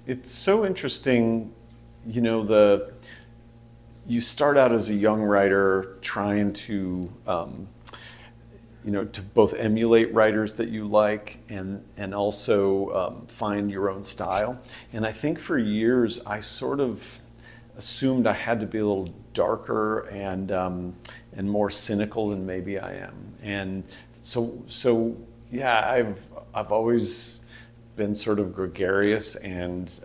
it's so interesting, you know, you start out as a young writer trying to, you know, to both emulate writers that you like and also find your own style. And I think for years I sort of assumed I had to be a little darker and more cynical than maybe I am. And so yeah, I've always been sort of gregarious and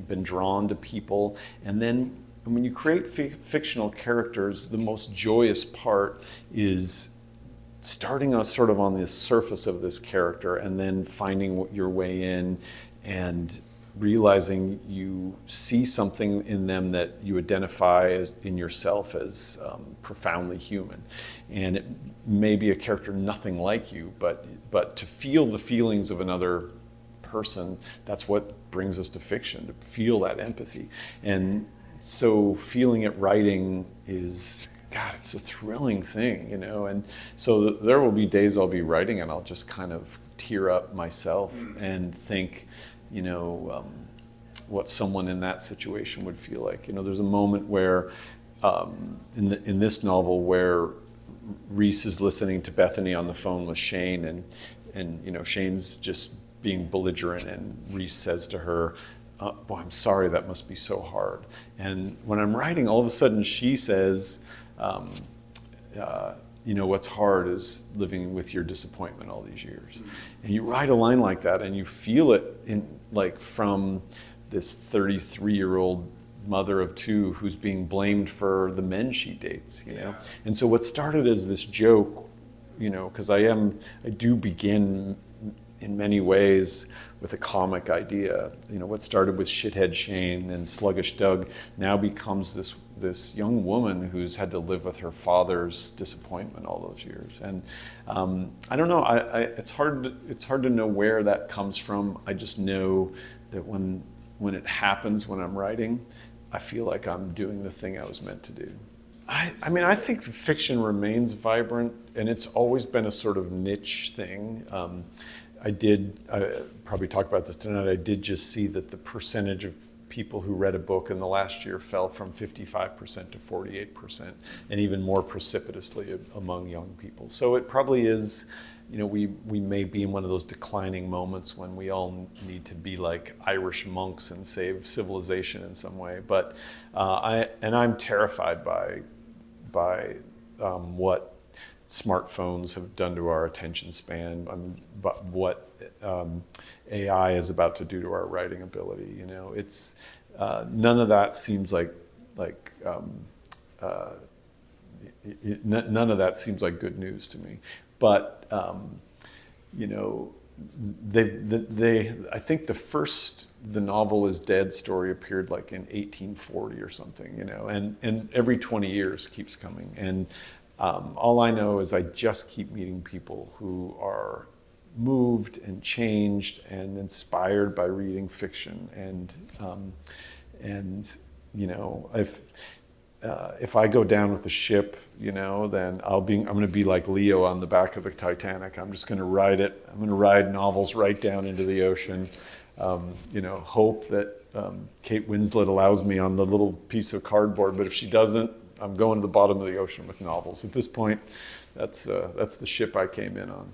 been drawn to people. And then when you create fictional characters, the most joyous part is starting on sort of on the surface of this character and then finding your way in and realizing you see something in them that you identify as in yourself as profoundly human. And it may be a character nothing like you, but to feel the feelings of another person, that's what brings us to fiction, to feel that empathy. And so feeling it writing is, God, it's a thrilling thing, you know. And so there will be days I'll be writing and I'll just kind of tear up myself and think, you know, what someone in that situation would feel like. You know, there's a moment where, in this novel, where Reese is listening to Bethany on the phone with Shane, and you know, Shane's just being belligerent, and Reese says to her, "Boy, I'm sorry, that must be so hard." And when I'm writing, all of a sudden she says, you know, what's hard is living with your disappointment all these years. And you write a line like that and you feel it in, like, from this 33-year-old mother of two who's being blamed for the men she dates, you know? And so what started as this joke, you know, because I do begin in many ways with a comic idea. You know, what started with Shithead Shane and Sluggish Doug now becomes this young woman who's had to live with her father's disappointment all those years. And I don't know, it's hard to know where that comes from. I just know that when it happens when I'm writing, I feel like I'm doing the thing I was meant to do. I mean, I think fiction remains vibrant, and it's always been a sort of niche thing. I probably talk about this tonight, I did just see that the percentage of people who read a book in the last year fell from 55% to 48%, and even more precipitously among young people. So it probably is, you know, we may be in one of those declining moments when we all need to be like Irish monks and save civilization in some way. But I'm terrified by what smartphones have done to our attention span, but what AI is about to do to our writing ability. You know, it's none of that seems like none of that seems like good news to me. But you know, I think the novel is Dead story appeared like in 1840 or something. You know, and every 20 years keeps coming. And all I know is I just keep meeting people who are moved and changed and inspired by reading fiction. And you know, if I go down with the ship, you know, then I'm going to be like Leo on the back of the Titanic. I'm just going to ride it. I'm going to ride novels right down into the ocean. You know, hope that Kate Winslet allows me on the little piece of cardboard, but if she doesn't, I'm going to the bottom of the ocean with novels. At this point, that's the ship I came in on.